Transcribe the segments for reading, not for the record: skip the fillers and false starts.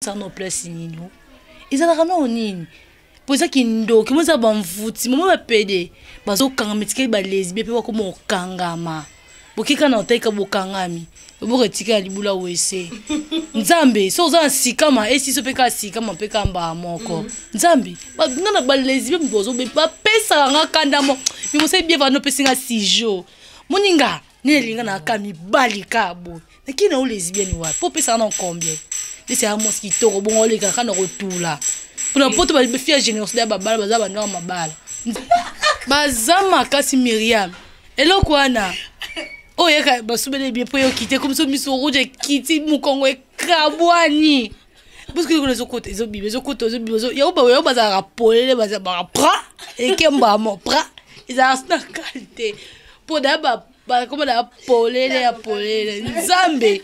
ça no place nini ils allaient ramener au nini pour ça qui ndo qui moi ça ban fouti moi va pédé bazo kanga metike ba lesbien pe ko mo kangama bokika na oteka bokangami bo retika libula wese nzambe so za sikama esi so peka sikama peka mba moko nzambe ba ngana ba lesbien bozo be ba pesa nga kanda mo mi mo se bien va no pesinga 6 jours moninga ne linga na kami balika bo na kina o lesbien wa po pesa na combien c'est un mosquito bon les gars kana rotula pour n'importe ba fia génération da babala baza ba no mabala bazama kasi Myriam eloko wana oh yaka basubele bien pour yo quitter comme ça miso rouge kiti mukongo ekabwani parce que les autres ils ont bibe les autres ils ont yo baza rapolele baza ba pra et kemba mo pra ils ont na qualité pour d'aba comme da polele ya polele nzambe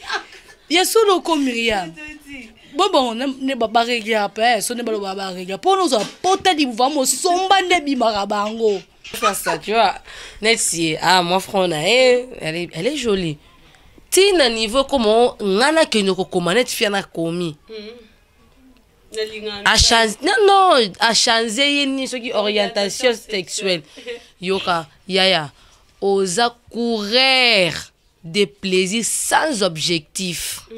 yeso loko Myriam bon ne baba régler après so ne baba régler pour nous apporter du vamos somba ne bimara bango ça tu vois Netsi moi frère elle est jolie tina niveau comment ngana ke nyoko komanete fia na komi a changer non a changer ni ce qui orientation sexuelle yoka yaya osa courir des plaisirs sans objectif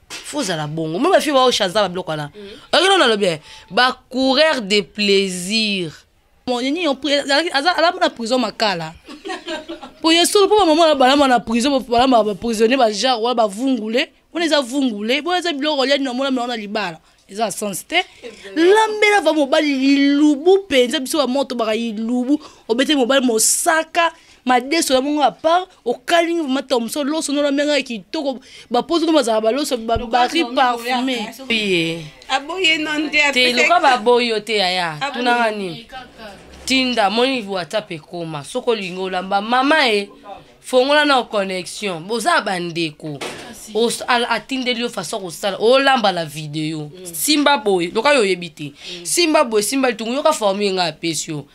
faut à la bongo même fi wa changer ba bloc là non non bien ba courir des plaisirs mon nini on ala na prison makala pour yeso pour maman la bala na prison pour bala prisonnier ba genre wala ba vungule on les a vungule bo les biloko lia na mona na libala ils ont sensité lambela va mobali lilubu penza biso ba moto ba lilubu obete mobali mosaka madeso la monga part au kaling matom so loso no la menga kitoko ba pose no bazaba loso ba bari parfumé oui aboye non te loka ba boyo te aya tunanga ni tinda moni WhatsApp ekoma soko lingo lamba mama fongola na connexion boza bandeko o atinde lio façon ko sala o lamba la vidéo simba boy loka yo yebite simba boy simba litungu yoka former nga pesio.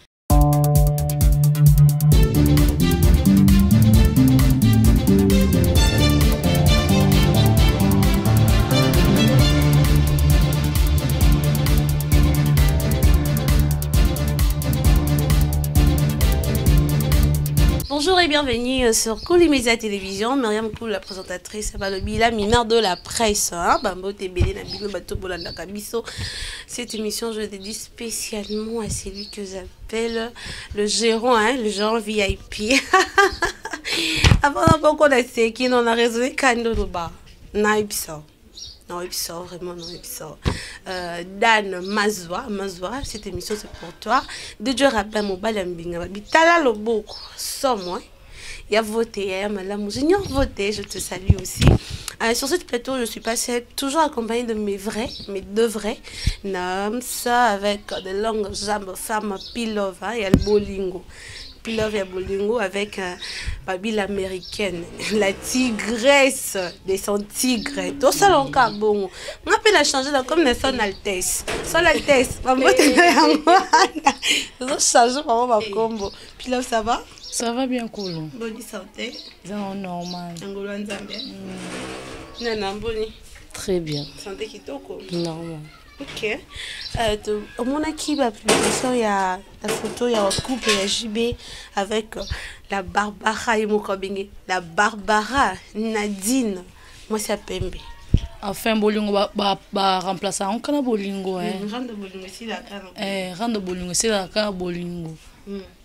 Bonjour et bienvenue sur Cool Media Télévision. Myriam Cool, la présentatrice, la mineure de la presse. Cette émission, je dédie spécialement à celui que j'appelle le gérant, le gérant VIP. Avant qu'on a essayé, on a raisonné quand on a naïpsa. Non, vraiment, non, Dan Mazwa, cette émission c'est pour toi. De Dieu rappelle mon balambinga. Bitala le beaucoup, sans moi. Il y a voté, il y a madame. J'ignore voter, je te salue aussi. Sur cette plateau, je suis passée toujours accompagnée de mes deux vrais. Ça avec de longues jambes, femmes, pilova, et le bolingo. Pilove et bolingo avec Babi l'américaine, la tigresse de son tigre. Tout ça l'on a bon. On a pu la changer comme son Altesse. Son Altesse. On va changer ma combo. Pilove, ça va? Ça va bien cool. Bonne santé. C'est normal. Angolo Nzambia. Nana Mboni. Très bien. Santé kitoko. Normal. Ok. Au moins qui va publier il y a la photo, il y a un couple il y a JB avec la Barbara et Mokobenge. La Barbara Nadine. Moi c'est Pembe. Enfin bolingo ba remplacer on kana bolingo Rando bolingo c'est la kana. Rando bolingo c'est la kana bolingo.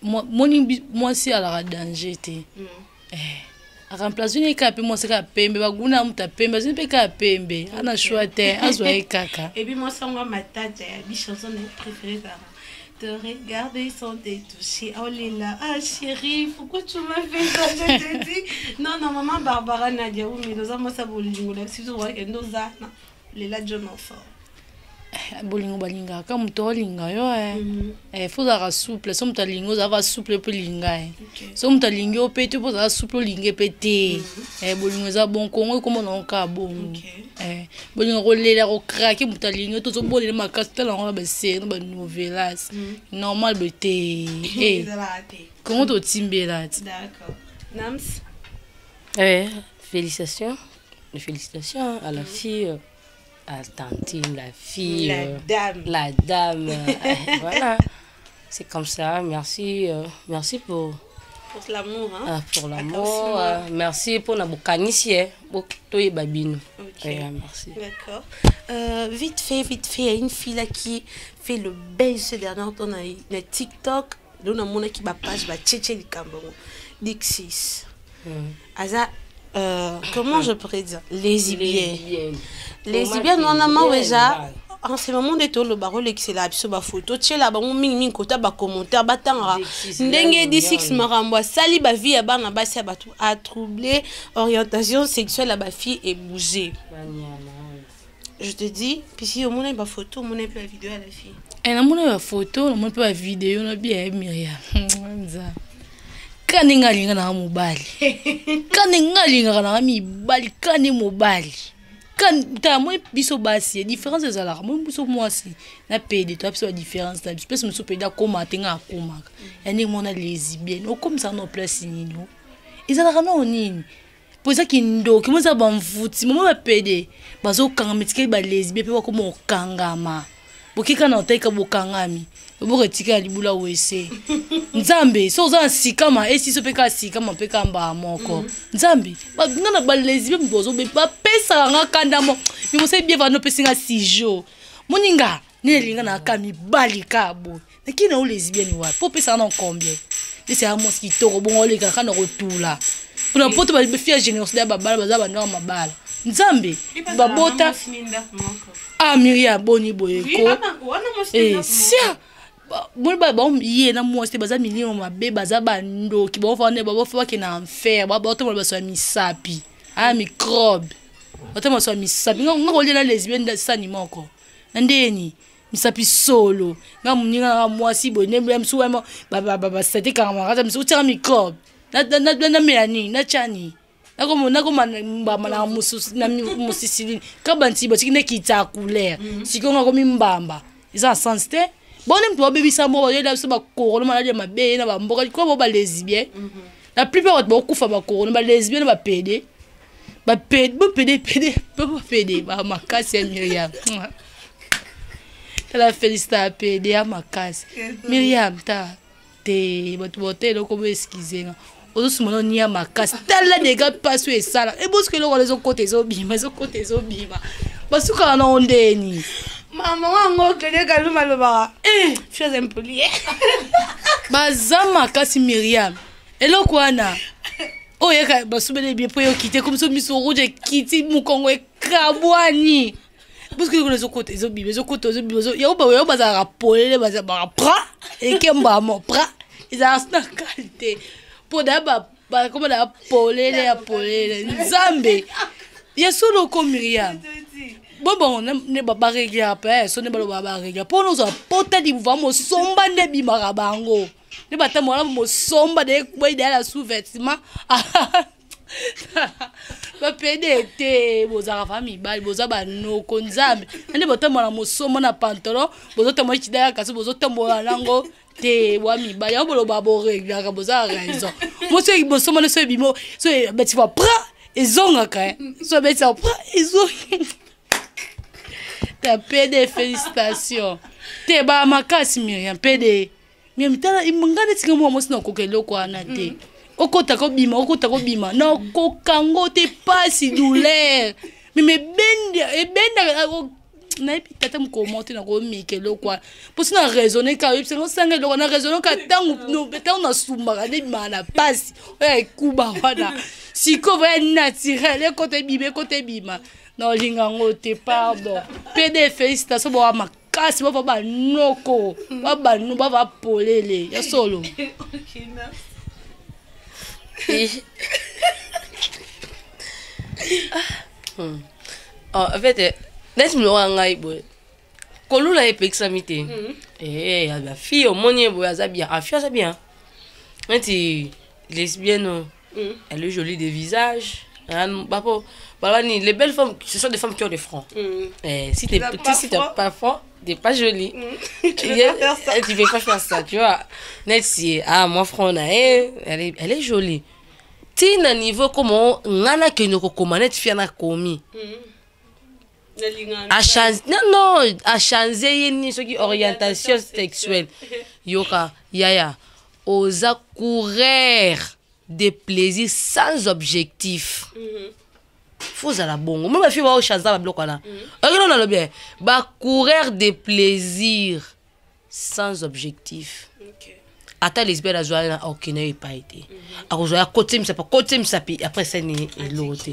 Moi c'est à la danger te. Remplacer une cape moi c'est Pembe baguna muta Pembe c'est pas Pembe ana choite azwa kaka. Et puis moi ça moi ma tante la chanson préférée par te regarder sans te toucher. Oh là ah chérie pourquoi tu m'as fait ça je te dis non maman Barbara Nadia ou mais nous avons ça bolingo là si tu vois que nous ça les là je m'en fort. Bolingo balinga ka muto linga yo faut ça souple so muto lingo ça va souple pe linga so muto lingo pe tu pour ça souple linga pété bolingo ça bon kongo comme on ka bon bolingo rolela ro craquer muto lingo to so bolela makasta la on ba série ba novelas normal bété comment to timbela d'accord Nams félicitations à la fille Tantine, la fille. La dame. La dame. Voilà. C'est comme ça. Merci. Merci pour l'amour. Hein? Pour l'amour. Merci pour la boucanicie. Pour toi et Babino. Merci. D'accord. Vite fait, il y a une fille là qui fait le buzz ces derniers temps dans TikTok. Là, on a mon qui va page, va tchétché du Cameroun. Dixis. Aza, comment je pourrais dire? Lesbiennes. Lesbiennes, on a marre déjà. En ce moment, de tout le barreau, c'est la photo. Tu là, on ming kota ba commentaire, batanga. Ndenge D6 maramba, sali ba vie ba na ba a troublé orientation sexuelle à ba fille et bougé. Je te dis, puis si au moins il y a photo, au moins il y a la vidéo à la fille. Et on a la photo, on a la vidéo, on a bien Myriam. Quand on a un mobile, quand on a un mobile, quand on a mobile. Quand tu as moins biso basi, différence des alarmes, moi biso moi si, na PD, tu as la différence, tu as espèce de me PD comment tenga comment. Et ni mon lesbienne, ou comme ça non place ni nous. Ils ont non ni. Pour ça qu'ils ndo, comment ça ban foot, si moi PD, bazo kanga metike ba lesbienne, pe comme kangama. Boki kana oteka bokangami. Bo retika libula wese. Nzambe, so za sikama, esi so peka sikama peka mba moko. Nzambe, ba ngana ba lesbienne bozo be ba pesa nga kanda mo. Mi mo se bien va no pesinga 6 jours. Moninga, ne linga na kami balika bo. Na kina o lesbienne wa, po pesa na combien? C'est un mosquito bon le kana rotula. Pour na poto ba fia génération da babala baza ba no mabala. Nzambe, babota. Ah Myriam boni boyeko. Sia. Bon ba yé na moi c'était baza million mabe baza bando ki bon fa ne ba fa ki na enfer ba to ba so misapi. Ah microbe. Otema so misapi ngoli na lesbienne da sani moko. Ndeni misapi solo. Nga muninga moi si boné même so ba c'était camarade so tira microbe. Na melani na chani. Nako mbamba na musisili kabanti botiki ne kita couleur sikonga komi mbamba isa sensité bonne mtu babisa mo ba so ba korona malade mabe na ba mboka ko ba lesbien la plupart ba kufa ba korona ba lesbien ba PD ba PD ba makasi ya Myriam la félicite à PD à makasi Myriam ta te bote lo ko excuser Ozo mono niya makasi tala dega paso esala e boske lo les côtés obima basuka na ondeni maman wango kele kaluma loba je suis impoli bazama kasi Myriam eloko wana oye ka basubele bien po yo kite comme so miso rouge kiti mukongo e kabwani boske lo les côtés obima yo ba baza rapolele baza ba pra e kemba mo pra isa na qualité Podaba, comme la polele, Nzambe. Ya solo comme Myriam. Bon, ne ba régler après, so ne ba régler. Pour nous apporter du vamo somba ne bi marabango. Ne ba tamona mo somba de boy de la sous-vêtement. Ba pédé bozara famille bal bozaba no konzambe. Ne ba tamona mo somba na pantalon, bozoto mo chidaya kaso bozoto mo lango. Te wami ba ya bolo babo régler ka bozara raison. Moi c'est bon somba ne so bimo, so ba ti va pra ezonga ka. So ba ti pra ezonga. Ta PD félicitations. Te ba makasi Myriam PD. Myriam tala imangane tinga mo mosina kokelo kwa na te. Okota ko bima na kokango te pasi douleur. Mais benda na epi tata mo commenter na ko mikelo kwa. Pour ça raisonner ka yipse no sanga lo na raisonner ka tangu no betangu na sumba ne mana pasi. Eh kuba wana. Siko va naturel côté bima. Non, lingango te pardon. PD félicitations pour ma casse, ba noko. Ba no ba polele. Ya solo. OK, merci. En fait, laisse-moi ngai boy. Kolula epexamité. La fille au monier boy ça bien. Afia ça bien. Anti lesbienne, elle est jolie de visage. Les belles femmes, ce sont des femmes qui ont des fronts. Si tu n'es pas fort, tu n'es pas jolie. Tu ne peux pas faire ça, tu vois. Moi, front, elle est jolie. Tu as un niveau comment on a que nous recommandons de faire un commis. a changé ni ce qui orientation sexuelle yoka yaya osa courir des plaisirs sans objectif faut à la bongo même fi wa changer ba bloc là on a le bien ba courir des plaisirs sans objectif ata lesbienne azwa na aucune pas été akozoya côté msapi après ça ni l'autre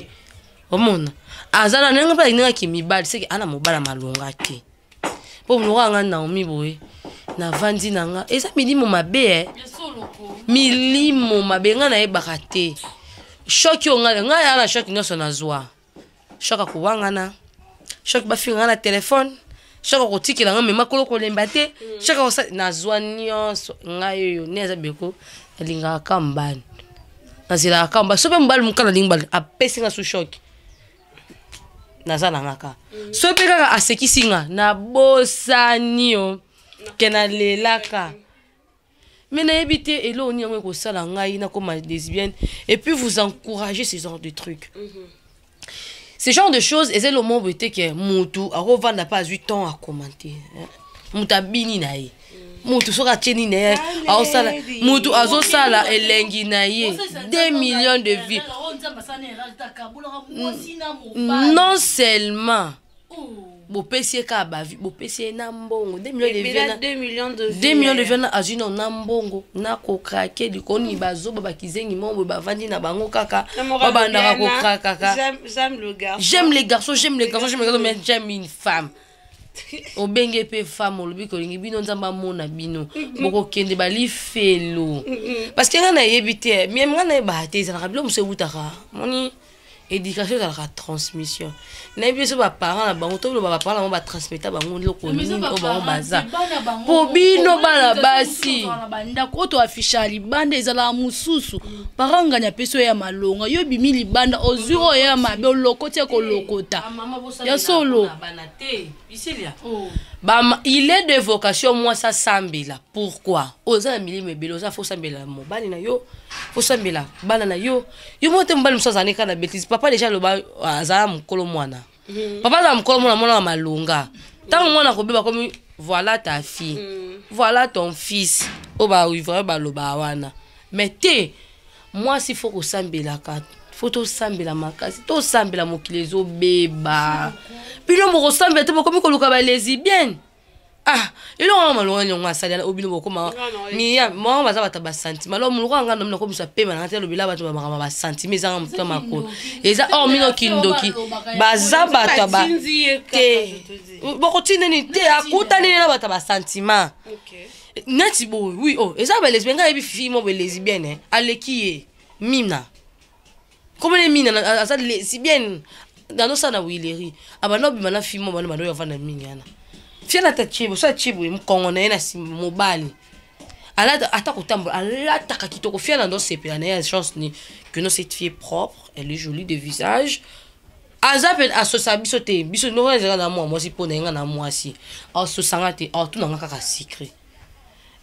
omona azana nenga pa ninga kimibali seki ana mobala malonga te po mlonga nga Naomi boye na vandi nanga eza milimo mabe milimo mabe nga na yebaka te shoki nga ya na shoki nyonso nazwa shoka kuwangana shoki bafinga na telefone shoka kotikela nga mema kolo kolemba te shoka kosa nazwa nyonso nga yoyo neza beko elinga kambani nazila kamba sobe mbali mukana lingbali apesi nga su shoki nazana ngaka so pe kaka asekisinga na bosanio kena lelaka mais na éviter et là on y a ko sala ngai na comme lesbienne et puis vous encourager ce genre de trucs ce genre de choses et c'est le moment où que mutu a n'a pas eu temps à commenter mutabini nae mutu soka cheni nae a sala mutu azo sala elengi nae 2 millions de vies. Non seulement bo pesier ka ba vi bo pesier na mbongo 2 millions de vies 2 millions de vies na azino na mbongo na ko krake likoni bazoba bakizengi mombo bavandi na bango kaka babanda ko kraka j'aime les garçons mais j'aime une femme obenge pe femme olobi ko lingi bino nzamba mona bino boko kende bali felo parce que nga na yebite même nga na ba te za na bilo mse utaka moni éducation dans la transmission na biso ba parents na bango to ba parents ba transmettre bango loko nini o ba baza po bino bana basi banda ko to afisha libanda ezala mususu paranga nya peso ya malonga yo bimi libanda ozuro ya mabe lokoti ko lokota ya solo il est de vocation moi ça sambela pourquoi oza mili mebelo ça faut sambela mo bani na yo faut sambela bana na yo mote mbali msazane kana bêtise papa déjà le ba azala mukolo mwana papa za mukolo mwana mwana malonga tant mwana ko beba comme voilà ta fille voilà ton fils oba vivre ba loba wana mais te moi s'il faut ko sambela ka faut sambela makasi to sambela mokilezo beba bilo mo sambela te ko luka ba lesbienne il on a malonga nyonga sala obino bokoma mi ya mo baza bata ba sentiment lo mulungu nga nomna ko musa pema na telo bila bato ba ba sentiment za mutwa mako eza mino kindoki baza bata ba te boko tineni te akutani na bata ba sentiment neti bo oui eza ba lesbienne nga ebi fille mo ba lesbienne aleki mina comme les mines asa lesbienne dans nos sana wileri abano bi mana fille mo bana bano yovana minyana fiana ta chibo so chibo mkongo na ena si mobali ala ata kotambola ala taka kitoko fiana ndo sepela na ya chance ni que non cette fille propre elle est jolie de visage azapen asosabiso te biso no nga na moi si pona nga na moi si asosanga te tout na nga kaka secret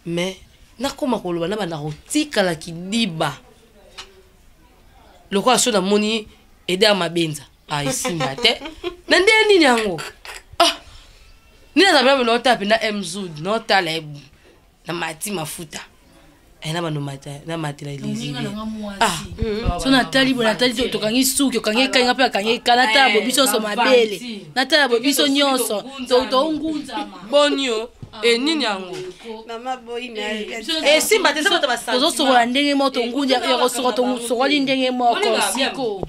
mais nakoma koloba na bana rotika la kidiba loko aso na moni aider à mabenza ici mate nande nini yango nina za baba no tape na mzud no tala na mati mafuta ena bano mata na mati la lizi so na tali bona tali to kangi suki kangi kanga pe kangi kana tabo biso so mabele na tabo biso nyonso to ngunza bonyo nini yango mama boy simba te sabata basa ozo so ndenge moto ngunja ya ko so ndenge moko siko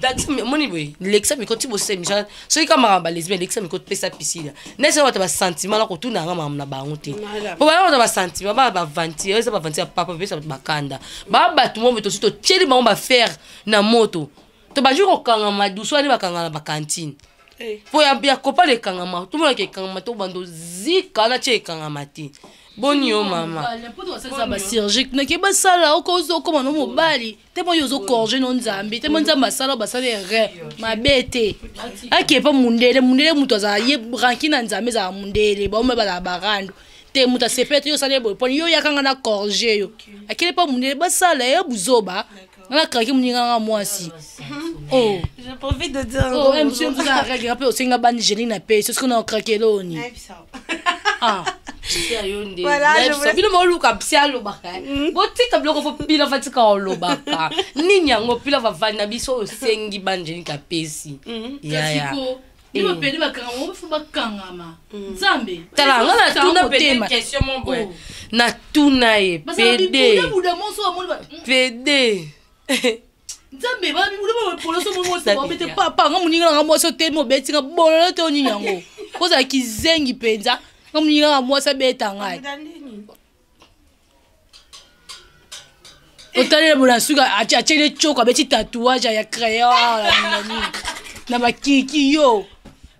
moni boy lexa mi koti bo se mi so ikama ba lesbienne lexa mi koti pesa piscine na se bata ba sentiment la ko tuna nga mama na bango te po ba bata ba sentiment ba vantir eza ba vantir papa pesa ba kanda ba batu mo beto sito tieli ba ba faire na moto to ba jiko kanga maduso ani ba kanga na ba cantine po ya kopa le kangama tout le monde ke kangama to bando zika na che kangama ti bonio mama ça ba chirurgique na ke ba sala o ko zo koma no mobali te mo yozo corger no nzambi te mo nzamba sala ba sala re mabete ake pa mundele muto za ye rankina nzambe za mundele ba o me ba la barando te muta sepete yo sala bo pon yo yakanga na corger yo akele pa mundele ba sala ya buzoba na kraki muninga nga mwasi Oh. Je profite de dire. Oh, monsieur, vous avez regardé aussi une bande Géline na paix. C'est ce qu'on a craqué là. Ah. Voilà, je voulais... Sabino mo luka psia lo baka. Boti tabloko fo pila fatika o lo baka. Ninya ngo pila va vana biso sengi banjeni ka pesi. Ya. Ni mo pedi bakanga mo fo bakanga Nzambe. Tala ngala tuna pedi question mon boy. Na tuna e pede. Pede. Nzambe ba bibuda mo poloso mo se ba bete papa ngamuninga ngamo so te mo beti ngabolo te oninyango. Koza kizengi penza. Ngamuninga ngamo sa beta ngai. Otale bula suka achele choko beti tatouage ya crayon na makiki yo.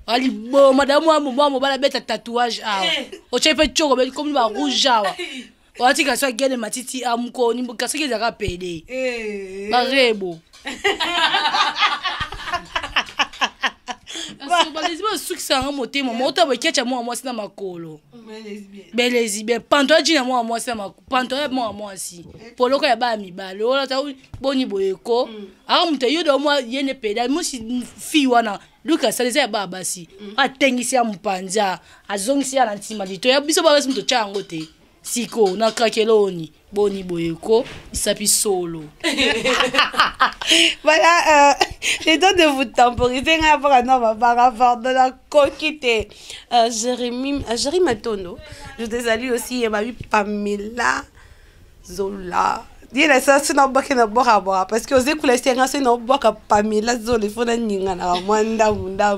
Ali bo madame mo bala beta tatouage ah. Ochepe choko beti comme ba rouge awa. Wati ka so gene matiti amko ni ka so ke zaka pede. Barebo. Balezi ba sukisa nga motema moto ba kecha mo amwasi na makolo. Belezi be panto ajina mo amwasi na makolo. Panto ya mo amwasi. Poloko ya ba mi ba. Lola ta boni boyeko. Aka muto yodo mo yene peda mo si fi wana. Luka saleza ya ba basi. Atengisi ya mpanza. Azongisi ya na ntima lito ya biso ba basi muto chango te. Siko na krakeloni boni boyeko isapi solo. Voilà, j'ai donc de vous temporiser de la coquille Jérémy Matono. Je te salue aussi, ma vie Pamela Zola. Dis la ça c'est non na boka parce que aux écoles c'est non boka Pamela Zola il faut na ninga na mwanda munda.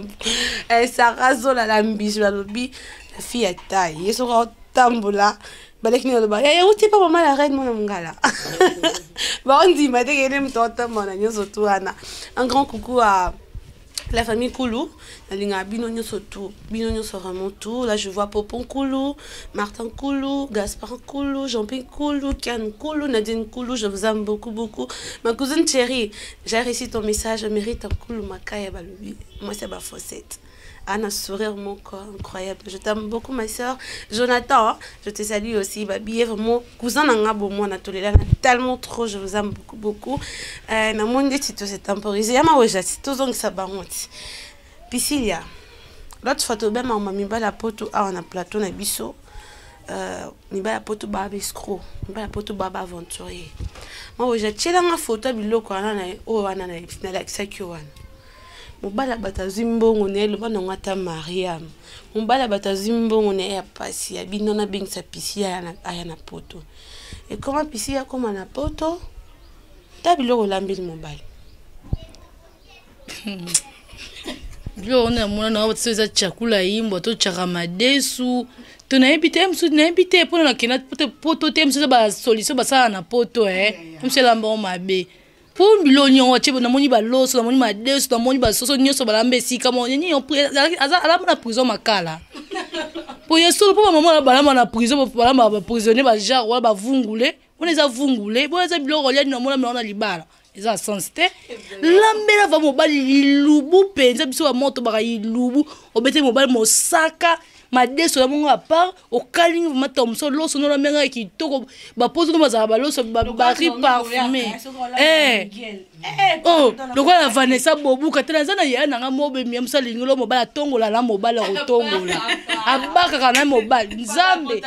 Sarah Zola la mbijo la lobi la fille à taille. Yeso tambola. Balek ni oloba ya uti pa mama la reine mona mungala ba on dit ma teke nem tota mona nyoso tuana. Un grand coucou à la famille Koulou, la ligne Bino nyoso tout, Bino nyoso vraiment tout. Là je vois Popon Koulou, Martin Koulou, Gaspard Koulou, Jean-Pierre Koulou, Kian Koulou, Nadine Koulou, je vous aime beaucoup beaucoup. Ma cousine chérie, j'ai réussi ton message, je mérite un Koulou makaya balobi. Moi c'est ma fossette. Anna sourire mon corps incroyable. Je t'aime beaucoup ma soeur. Jonathan, je te salue aussi. Babi vraiment cousin n'angabo moi na tolela tellement trop. Je vous aime beaucoup beaucoup. Na monde tito c'est temporisé. Yama weja tito zong sabanti. Pisilia. L'autre photo ben ma mami ba la poto a on a plateau na biso. Ni ba la poto ba escroc. Ni ba la poto ba aventurier. Moi weja tchela nga photo biloko ana na o ana na la sakyowan. Mobala batazimbongo ne le bana ngata Mariam. Mobala batazimbongo ne ya pasi ya binona bingsa pisia aya na poto. Et comment pisia comme na poto? Tabilo lambi mobile. Bilo on a mona na watsa chakula imbo to chakamadesu. Tunaibite msu tunaibite pona na kina poto temsu ba solution ba sa na poto Msela mbo mabe. Pour bilonyo wache na moni ba loso na moni ma desu na moni ba soso nyoso ba lambe sika mo ni on ala na prison makala pour yeso pour maman ba lama na prison ba lama ba prisonnier ba genre wala ba vungule on les a vungule bo za biloko lia na mona na libala eza sensité lambela va mobali lubu penza biso ba moto ba lubu obete mobali mosaka madeso la monga part au caling matom so loso no la menga kitoko ba pozo no bazaba ba loso ba bari parfumé oh le quoi la Vanessa Bobu katela zana ya na mobe mi amsa lingolo mobala tongola la mobala rotongola abaka kana mobala nzambe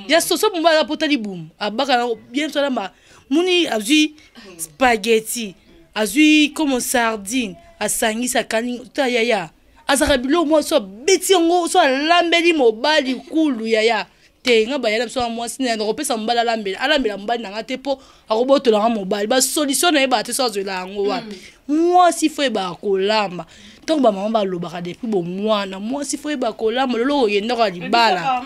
ya soso mobala potali boom abaka bien so la ma muni azui spaghetti azui comme sardine asangi sakani ta ya azarabilo mo so beti ngo so lambeli mobali kulu yaya te nga bayala so mwasi na kopesa mbala alambela mbali na ngate po akobotola nga mobali ba solution na ba te so zela ngo wapi mwasi fo ba kolamba donc ba mama ba lobaka depuis bo mwana mwasi fo ba kolamba lolo yenda ka libala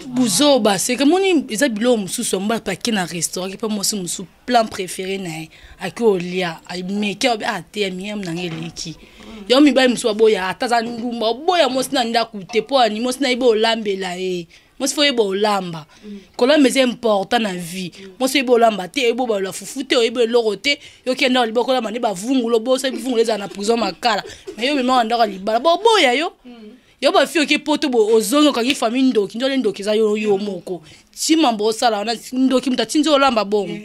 buzoba c'est que moni eza bilo mususu mbala pa kina restaurant pa mwasi musu plan préféré na akolia ai meke ate miam na ngeleki yo mi ba musu boya ataza ndumba boya mwasi na ndaku te po ani mwasi na ibo lambela mwasi fo ibo lamba kolamba c'est important na vie mwasi ibo lamba te ibo ba la fufu te ibo loro te yo kenda libo kolamba ne ba vungulo bo sa vungulo za na prison makala mais yo mema ndaka libala bo boya yo yo ba fio ke poto bo ozongo kangi famille ndoki ndole ndoki za yo moko chimambo sala na ndoki mtatinzo lamba bongo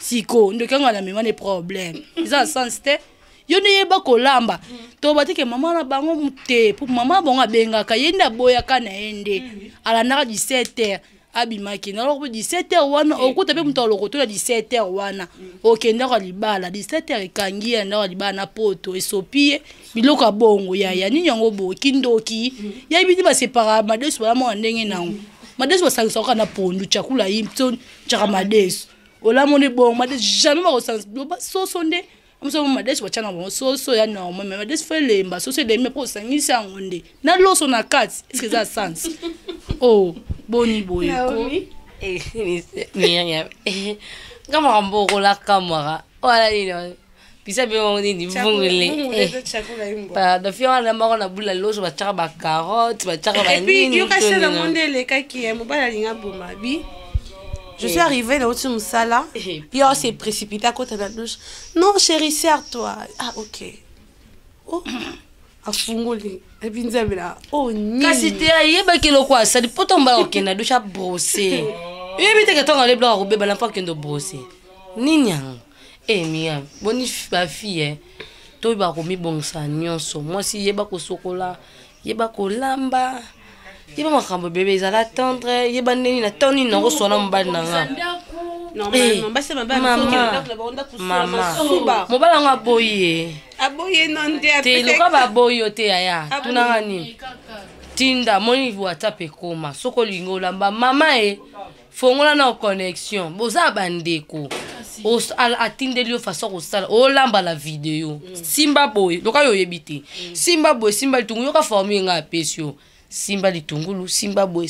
siko ndoki anga na mema ne problème eza sens te yo ne yeba kolamba to batike mama na bango mute pour mama bongo abengaka yenda boyaka na yende alandaka 17h abimaki na loko 17h wana okuta pe muto lokoto na 17h wana okenda kwa libala 17h ekangi na kwa libala na poto esopie biloko bongo ya nini yango bo kindoki ya bidi ba separa madesu bala mo ndenge nango madesu basangisa ka na pondu chakula yimto chaka madesu ola mone bon madesu jamais ba kosangs ba soso nde amso madesu bachana bon soso ya normal mais madesu fait lemba soso de me pour sangisa ngonde na loso na kati est-ce que ça sens oh boni boyeko kama kamboko la kamera wala nino bisa be ngoni ni vungule pa da fiona na mako na bula loso bachaka ba carotte bachaka ba nini et puis yo kase na monde le kaki mo bala linga bomabi. Je suis arrivée là au-dessus de Moussala. Puis on s'est précipité à côté de la douche. Non, chérie, serre-toi. Ah, ok. Oh, à Fungoli. Et puis nous avons là. Oh, ni. Kasi te ayeba kilo kwa ça peut tomber au kena douche à brosser. Et puis te katonga le blanc robé bala pas kendo brosser. Ninyang. Eh mia, boni ba fille. To ba ko mi bonsa nyonso. Moi si yeba ko sokola, yeba ko lamba. Yeba makambo bébé ezala tendre, yeba neni na toni na rosona mbali nanga. Normalement, basi mabala mama. Mobala nga boye. Aboye non te Te loka ba boyo te aya. Tunanga nini? Tinda moni WhatsApp ekoma. Soko lingo lamba mama fongola na connexion. Boza bandeko. Atinde liyo façon kosala. O lamba la vidéo. Simba boy. Loka yo yebite. Simba boy, simba litungu yoka formi nga pesio. Simba litungulu, simba boy,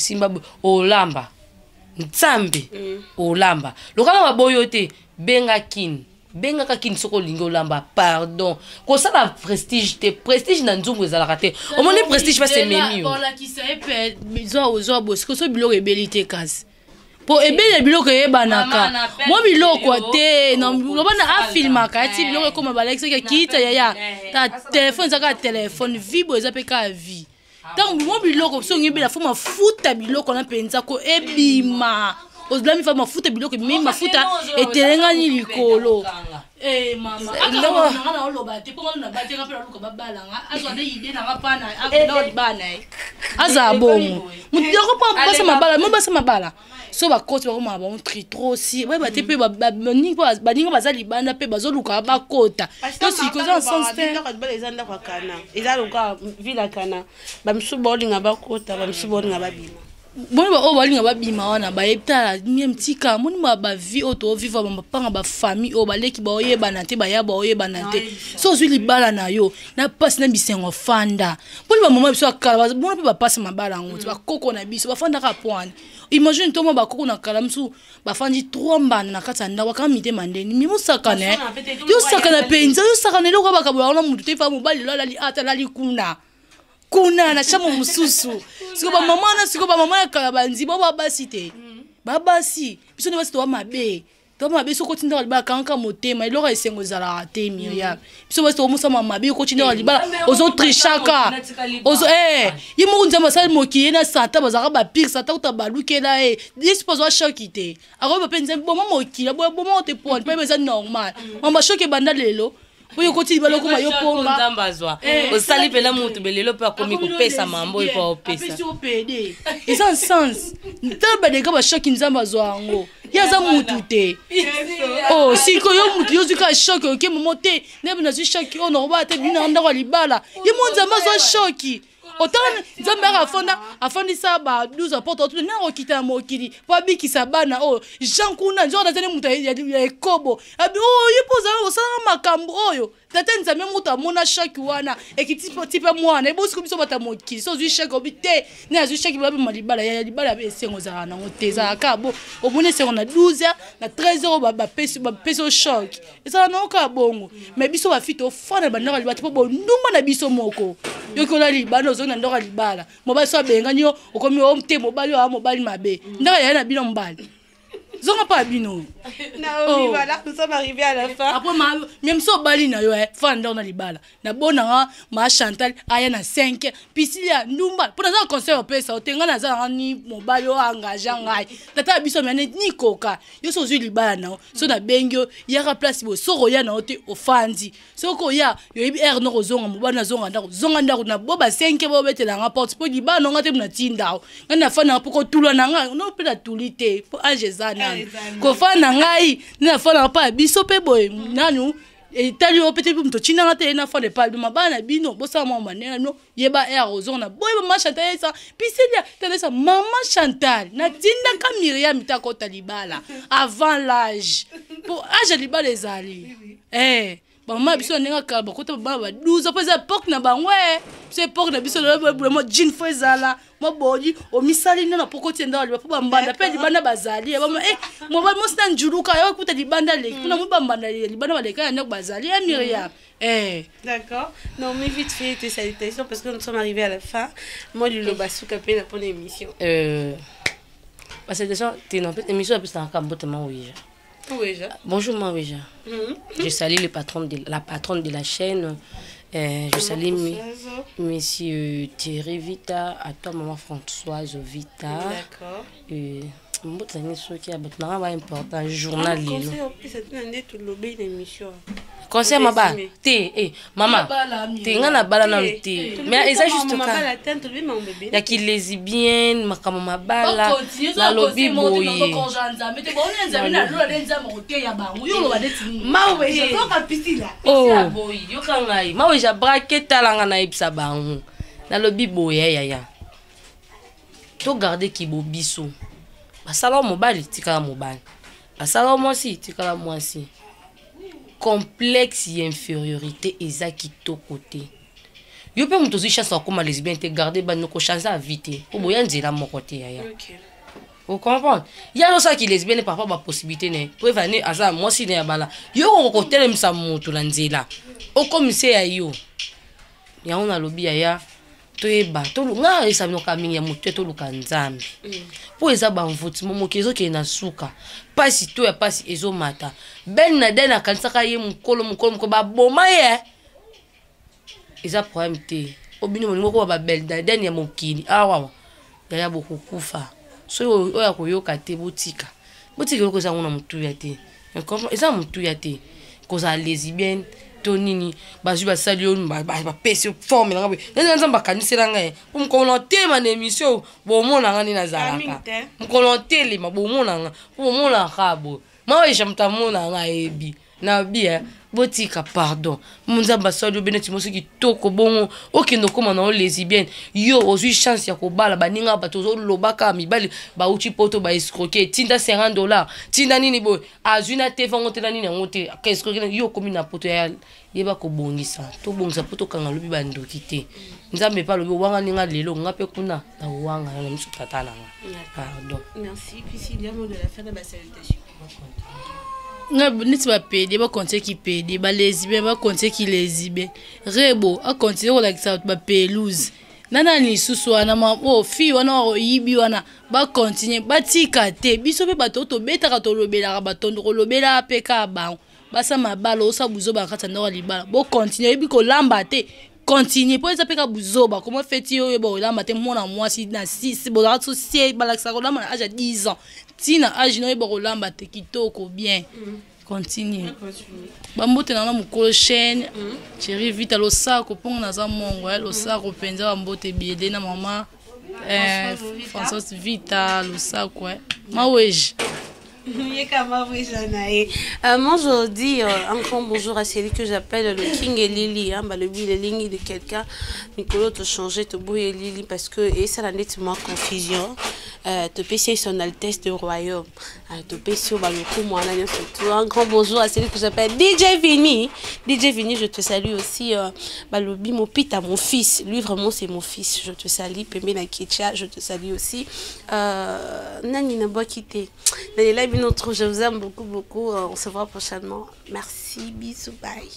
olamba. Nzambe, olamba. Lokana waboyo te, benga kin soko lingo olamba, pardon. Ko ça la prestige te, prestige na nzungu ezalaka te. O moni prestige pas se memi yo. Bola ki sa epe, zo boss, ko so biloko ebelite kasi. Po ebele biloko yebanaka. Mo biloko te, na lobana afilmaka, ti biloko koma balexa kita ya. Ta téléphone zaka téléphone, vibo ezape ka vie. Donc moi biloko so ngi bela fuma futa biloko na penza ko ebima ozlami fama futa biloko mi mafuta etelenga ni likolo mama na oloba te ko na bate ka pela luka babalanga azo de ide na ngapana ado bana aza bongo mutoko pa basa mabala so ba koti ba koma ba on tri trop si ba te pe ba ninga bazali banda pe bazoluka ba kota to si ko za sens te ba ezanda kwa kana ezaloka vila kana ba msubolinga ba kota ba msubolinga ba bima boni ba o balinga ba bima wana ba yepta ni mtika moni ba vie auto vivre ba panga ba famille o ba leki ba oyebana te ba ya ba oyebana te so zuli bala na yo na passe na bisengo fanda boni ba mama biso akala boni ba passe mabala ngoti ba koko na biso ba fanda ka point. Imagine toi ba koko na kalamsu ba fandi 3 mbana na katanda wa kamite mandeni mi musakane yo sakana penza yo sakana lo ba kabula na mutu te fa mobali la li ata la li kuna na chamo mususu siko ba mama na kala banzi ba basi te babasi biso ne basi to mabe so ko tinda ba kanka motema iloko esengo zala te Myriam biso basi to musa mama be ko tinda ba ozo trichaka ozo yimo nzamba sal moki na sata bazaka ba pire sata uta balukela dispose wa shokite ako ba penza boma moki la boma te point pas besoin normal mama shoke banda lelo oyo koti baloko mayo pomba ndambazwa osali pela mutu belelo pa komi kopesa mambo ipa opesa apesi opede isa sens ntaba de ka ba shoki nzambazwa ngo yaza mutu te oh siko yo mutu yo zika shoki oke momote nebe na zi shoki ono ba te bina ndako libala ye monzambazwa shoki autant nzambe afondisa ba 12 porte tout na okita mokili pa bikisa bana o Jean kuna nzo na tene mutu ya ekobo abi o yipoza osala makambo oyo tata nzambe mutu amona shaki wana ekitipo tipe mwana ebosi kobiso bata mokili so zwi shaki obite na zwi shaki babi malibala ya libala be sengo za na ngoteza kabo obone sengo na 12 na 13 ba peso shaki eza na oka bongo mais biso ba fito fona bandaka libata po ndumba na biso moko yokola libala zo na ndoka libala mobali so benga nyo okomi o mte mobali wa mobali mabe ndaka ya na bino mbali zonga pas bino. Naomi, voilà, nous sommes arrivés à la fin. Après, même si on bali na yo, fanda on a libala. Na bonanga, ma Chantal, aya na 5. Pisilia, numba. Pour un concert au PS, otenga na za ni mobile yo engagé ngai. Tata biso mene ni koka. Yo so zu libala na. So na bengyo, yaka place bo soro ya na ote ofandi. So ko ya, yo ibi no zonga mobile na zonga ndako. Zonga ndako na boba 5 bo betela nga porte po libala no ngate na tinda. Ngana fana poko tulwa na nga, no pe la tulite. Po ajezana. Ko fana ngai, na fana pa biso pe boy. Nanu etali o peut-être pour mtochina ngate na fana pa bima bana bino bosa mama ne no yeba zonga boy mama Chantal ça. Puis c'est là, ça maman Chantal na tinda ka Myriam mitako talibala avant l'âge. Pour âge libala les ali. Maman biso nenga ka bakota baba 12 après ça pork na bangwe c'est pork na biso vraiment jean fezala mo bodi o misali na pokoti ndalo liba po bambanda pe libanda bazali ba mo ba mo stand juluka yo kuta libanda le kuna mo bambanda libanda baleka na bazali ya Myriam d'accord. Non mais vite fait tes salutations parce que nous sommes arrivés à la fin. Moi du lobasuka pe na pour l'émission parce que déjà t'es dans l'émission plus dans cambotement oui. Bonjour Maouija. Je salue la patronne de la chaîne. Je salue monsieur Thierry Vita, à toi maman Françoise Vita. D'accord. Important journal conseil maba maman te ngana bala na te mais eza juste ka ya ki lesbienne makama mabala la lobby boy yo kangai mawe ja bracket talanga na ipsa bangu na lobby boy ya to garder ki bobiso basala mobali tikala mobali basala mwasi tikala mwasi complexe et infériorité eza kitoko te yo pe muto zi chance akoma lesbienne te garder bano ko chance à vite po boya nzela moko te ya vous comprenez ya lo sa ki lesbienne parfois ba possibilité ne po venir aza mwasi ne ya bala yo ko telemisa muto la nzela o komise ya yo ya ona lobi ya toyeba tolunga esabinoka mingi ya motu toluka nzambe po eza bamvuti momoki ezoke na suka pasi to ya pasi ezomata ben na den akanisaka ye mokolo baboma ye eza problème te obino molingo ko babel na den ya mokili awa yaya bokokufa so oya koyoka te botika eloko eza ngona motu ya te eza motu ya te koza lesbienne tonini bazwi basali yo bapesi forme nanga boye nzambe akanisela ngai mokolo tema na émission bomona nga nini nazalaka mokolo telema bomona nga bomona nga boye maweja moto amona nga ayebi na bia botika pardon nzambe asali yo beneti moso kitoko bongo okende okoma na o lesbienne yo ozwi chance ya kobala baninga bato ozolobaka mibali bauti poto baescroquer tinda $50 tinda nini boye azwi na te fango te na nini yango te escroquer yo komi na poto ya yeba kobongisa tobongisa po tokanga lobi bandoki te nzambe pa lobi wanga ninga lelo nga pe kuna na wanga na miso tata nanga pardon. Merci. Puis s'il y a un mot de la fin de ma salutation. Niti bapede bakonte ki pede balesbienne bakonte ki lesbienne rebo akonte kolakisa bapelouse nana lisusu wana fi wana oyibi wana bakontinue batika te biso mpe bato tobetaka tolobelaka batondo kolobela mpe ka bango basa mabala osa buzoba kati ya ndako ya libala bokontinue oyebi kolamba te continue po eza mpe ka buzoba komo feti oyo bolamba te mwana mwasi na 6 bozalaka so sie balakisaka kolamba na age ya 10 ans tina age no oyeba kolamba te kitoko bien continue bambote nanga mokolo chaîne Thierry Vita losako mpongo naza mongo losako mpenza bambote biede na mama Françoise Vita losako maweji. Moi je dis un grand bonjour à celui que j'appelle le King et Lily, le but de ligne de quelqu'un. Nicolas te changer te bouille Lily parce que et ça la net moi confusion. Te PC son Altesse du Royaume. Te PC un grand bonjour à celui que j'appelle DJ Vini. DJ Vini, je te salue aussi. Balobi mon pita, mon fils. Lui vraiment c'est mon fils. Je te salue. Pembe Nakicha, je te salue aussi. Nani Nabo quitté. Je vous aime beaucoup, beaucoup. On se voit prochainement. Merci, bisous, bye.